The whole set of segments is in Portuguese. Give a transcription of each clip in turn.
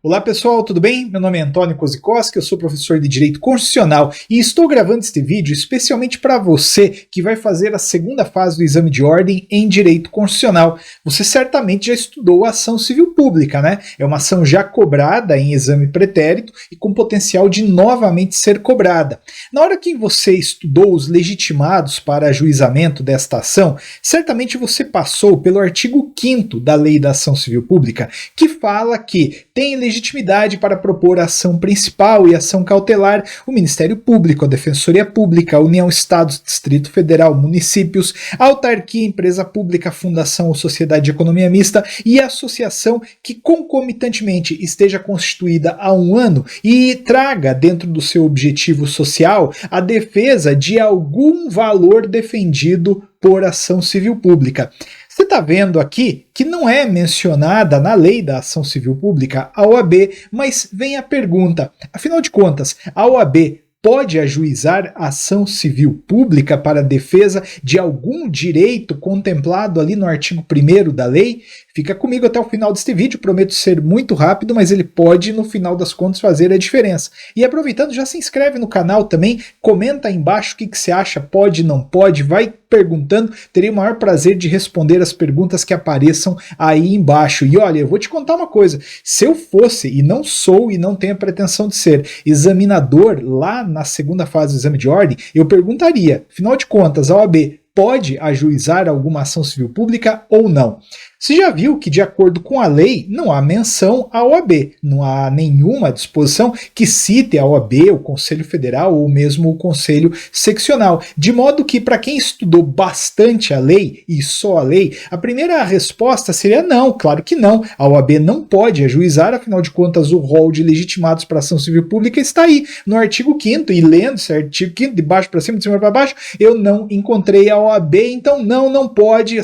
Olá pessoal, tudo bem? Meu nome é Antônio Kozikoski, eu sou professor de Direito Constitucional e estou gravando este vídeo especialmente para você que vai fazer a segunda fase do exame de ordem em Direito Constitucional. Você certamente já estudou a ação civil pública, né? É uma ação já cobrada em exame pretérito e com potencial de novamente ser cobrada. Na hora que você estudou os legitimados para ajuizamento desta ação, certamente você passou pelo artigo 5º da Lei da Ação Civil Pública, que fala que tem legitimidade para propor a ação principal e ação cautelar o Ministério Público, a Defensoria Pública, a União, Estados, Distrito Federal, municípios, a autarquia, empresa pública, fundação ou sociedade de economia mista e a associação que concomitantemente esteja constituída há um ano e traga dentro do seu objetivo social a defesa de algum valor defendido por ação civil pública. Você está vendo aqui que não é mencionada na lei da ação civil pública a OAB, mas vem a pergunta, afinal de contas, a OAB pode ajuizar ação civil pública para defesa de algum direito contemplado ali no artigo 1º da lei? Fica comigo até o final deste vídeo, prometo ser muito rápido, mas ele pode, no final das contas, fazer a diferença. E aproveitando, já se inscreve no canal também, comenta aí embaixo o que você acha, pode, não pode, vai perguntando, terei o maior prazer de responder as perguntas que apareçam aí embaixo. E olha, eu vou te contar uma coisa, se eu fosse, e não sou e não tenho a pretensão de ser, examinador lá na segunda fase do exame de ordem, eu perguntaria, afinal de contas, a OAB pode ajuizar alguma ação civil pública ou não? Você já viu que, de acordo com a lei, não há menção à OAB, não há nenhuma disposição que cite a OAB, o Conselho Federal ou mesmo o Conselho Seccional. De modo que, para quem estudou bastante a lei, e só a lei, a primeira resposta seria não, claro que não. A OAB não pode ajuizar, afinal de contas, o rol de legitimados para ação civil pública está aí, no artigo 5º, e lendo esse artigo 5º, de baixo para cima, de cima para baixo, eu não encontrei a OAB, então não pode.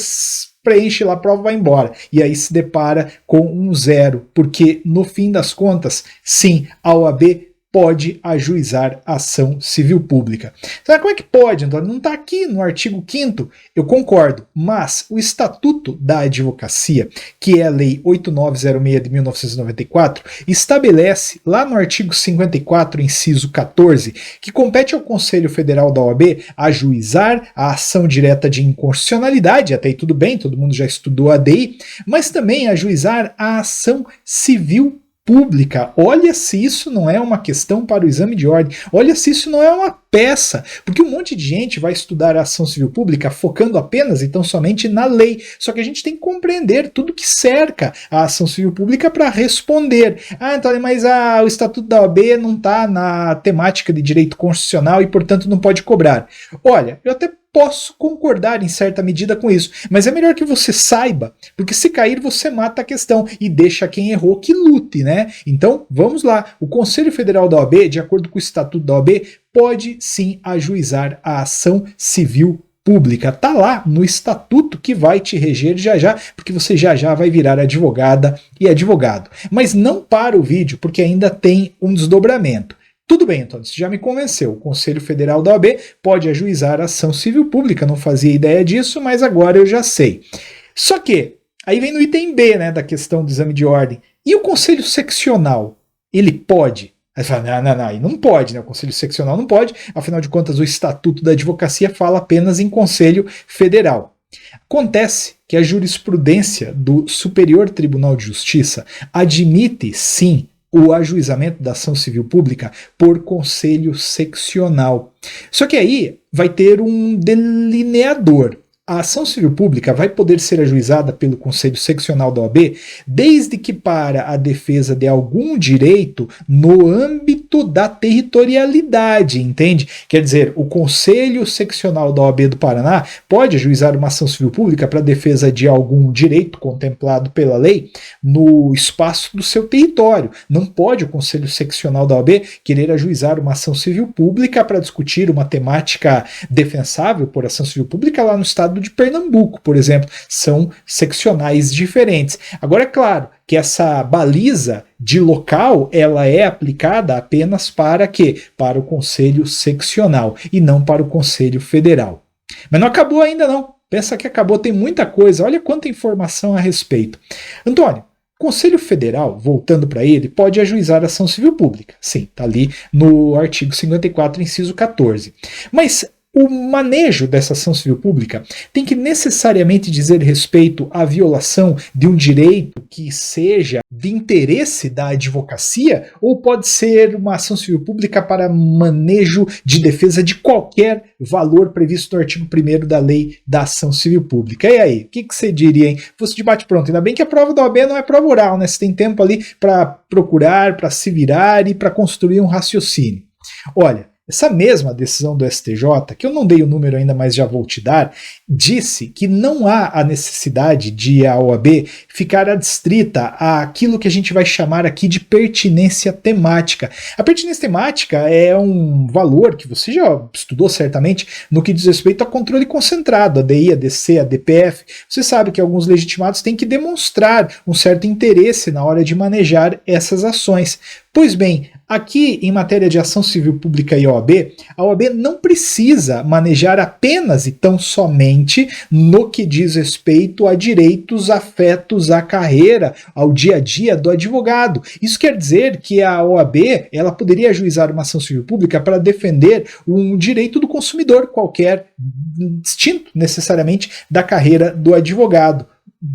Preenche lá a prova, vai embora. E aí se depara com um zero, porque no fim das contas, sim, a OAB pode ajuizar ação civil pública. Então, como é que pode, Antônio? Não está aqui no artigo 5º, eu concordo, mas o Estatuto da Advocacia, que é a Lei 8906 de 1994, estabelece lá no artigo 54, inciso 14, que compete ao Conselho Federal da OAB ajuizar a ação direta de inconstitucionalidade, até aí tudo bem, todo mundo já estudou a ADI, mas também ajuizar a ação civil pública. Olha se isso não é uma questão para o exame de ordem, olha se isso não é uma peça, porque um monte de gente vai estudar a ação civil pública focando apenas e tão somente na lei, só que a gente tem que compreender tudo que cerca a ação civil pública para responder. Antônio, mas o Estatuto da OAB não está na temática de direito constitucional e portanto não pode cobrar. Olha, eu até posso concordar em certa medida com isso, mas é melhor que você saiba, porque se cair você mata a questão e deixa quem errou que lute, né? Então, vamos lá. O Conselho Federal da OAB, de acordo com o Estatuto da OAB, pode sim ajuizar a ação civil pública. Tá lá no estatuto que vai te reger já, porque você já vai virar advogada e advogado. Mas não para o vídeo, porque ainda tem um desdobramento. Tudo bem, Antônio, você já me convenceu. O Conselho Federal da OAB pode ajuizar a ação civil pública. Não fazia ideia disso, mas agora eu já sei. Só que, aí vem no item B, né, da questão do exame de ordem. E o Conselho Seccional, ele pode? Aí você fala, não pode, né? O Conselho Seccional não pode, afinal de contas o Estatuto da Advocacia fala apenas em Conselho Federal. Acontece que a jurisprudência do Superior Tribunal de Justiça admite, sim, o ajuizamento da ação civil pública por conselho seccional. Só que aí vai ter um delineador. A ação civil pública vai poder ser ajuizada pelo Conselho Seccional da OAB desde que para a defesa de algum direito no âmbito da territorialidade, entende? Quer dizer, o Conselho Seccional da OAB do Paraná pode ajuizar uma ação civil pública para defesa de algum direito contemplado pela lei no espaço do seu território. Não pode o Conselho Seccional da OAB querer ajuizar uma ação civil pública para discutir uma temática defensável por ação civil pública lá no estado de Pernambuco, por exemplo. São seccionais diferentes. Agora, é claro que essa baliza de local ela é aplicada apenas para quê? Para o Conselho Seccional e não para o Conselho Federal. Mas não acabou ainda não. Pensa que acabou, tem muita coisa. Olha quanta informação a respeito. Antônio, Conselho Federal, voltando para ele, pode ajuizar ação civil pública. Sim, está ali no artigo 54, inciso 14. Mas o manejo dessa ação civil pública tem que necessariamente dizer respeito à violação de um direito que seja de interesse da advocacia, ou pode ser uma ação civil pública para manejo de defesa de qualquer valor previsto no artigo 1º da Lei da Ação Civil Pública? E aí, o que você diria, hein? Fosse de bate-pronto. Ainda bem que a prova da OAB não é prova oral, né? Você tem tempo ali para procurar, para se virar e para construir um raciocínio. Olha, essa mesma decisão do STJ, que eu não dei o número ainda, mas já vou te dar, disse que não há a necessidade de a OAB ficar adstrita àquilo que a gente vai chamar aqui de pertinência temática. A pertinência temática é um valor que você já estudou certamente no que diz respeito a controle concentrado, a DI, a DC, a DPF. Você sabe que alguns legitimados têm que demonstrar um certo interesse na hora de manejar essas ações. Pois bem, aqui em matéria de ação civil pública e OAB, a OAB não precisa manejar apenas e tão somente no que diz respeito a direitos afetos à carreira, ao dia a dia do advogado. Isso quer dizer que a OAB ela poderia ajuizar uma ação civil pública para defender um direito do consumidor qualquer, distinto necessariamente da carreira do advogado.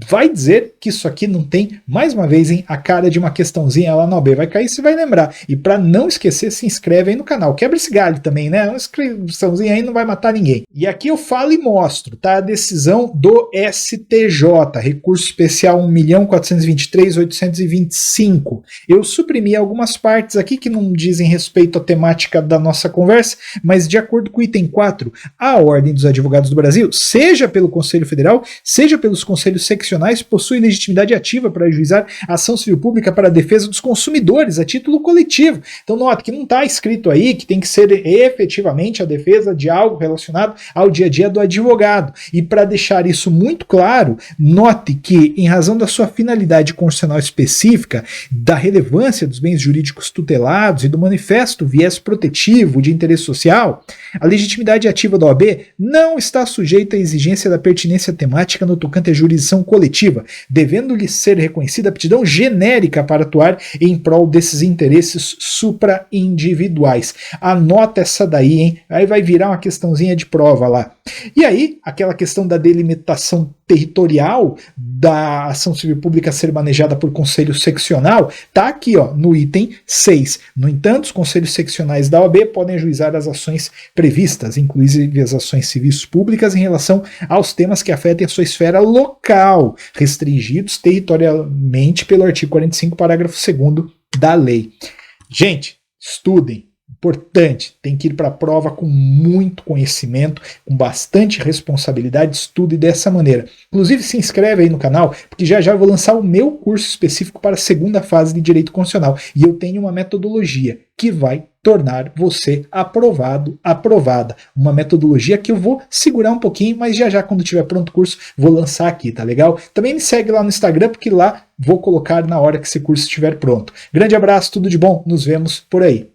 Vai dizer que isso aqui não tem, mais uma vez, hein, a cara de uma questãozinha lá na OAB. Vai cair, você vai lembrar. E para não esquecer, se inscreve aí no canal. Quebra esse galho também, né? Uma inscriçãozinha aí não vai matar ninguém. E aqui eu falo e mostro, tá? A decisão do STJ, recurso especial 1.423.825. Eu suprimi algumas partes aqui que não dizem respeito à temática da nossa conversa, mas de acordo com o item 4, a Ordem dos Advogados do Brasil, seja pelo Conselho Federal, seja pelos Conselhos Seccionais, possui legitimidade ativa para ajuizar ação civil pública para a defesa dos consumidores a título coletivo. Então nota que não está escrito aí que tem que ser efetivamente a defesa de algo relacionado ao dia a dia do advogado. E para deixar isso muito claro, note que, em razão da sua finalidade constitucional específica, da relevância dos bens jurídicos tutelados e do manifesto viés protetivo de interesse social, a legitimidade ativa da OAB não está sujeita à exigência da pertinência temática no tocante à jurisdição coletiva, devendo-lhe ser reconhecida aptidão genérica para atuar em prol desses interesses supra-individuais. Anota essa daí, hein? Aí vai virar uma questãozinha de prova lá. E aí, aquela questão da delimitação territorial da ação civil pública ser manejada por conselho seccional, tá aqui, ó, no item 6. No entanto, os conselhos seccionais da OAB podem ajuizar as ações previstas, inclusive as ações civis públicas em relação aos temas que afetem a sua esfera local, restringidos territorialmente pelo artigo 45, parágrafo 2º da lei. Gente, estudem. Importante, tem que ir para a prova com muito conhecimento, com bastante responsabilidade, estude dessa maneira. Inclusive se inscreve aí no canal, porque já já vou lançar o meu curso específico para a segunda fase de Direito Constitucional. E eu tenho uma metodologia que vai tornar você aprovado, aprovada. Uma metodologia que eu vou segurar um pouquinho, mas já já quando tiver pronto o curso, vou lançar aqui, tá legal? Também me segue lá no Instagram, porque lá vou colocar na hora que esse curso estiver pronto. Grande abraço, tudo de bom, nos vemos por aí.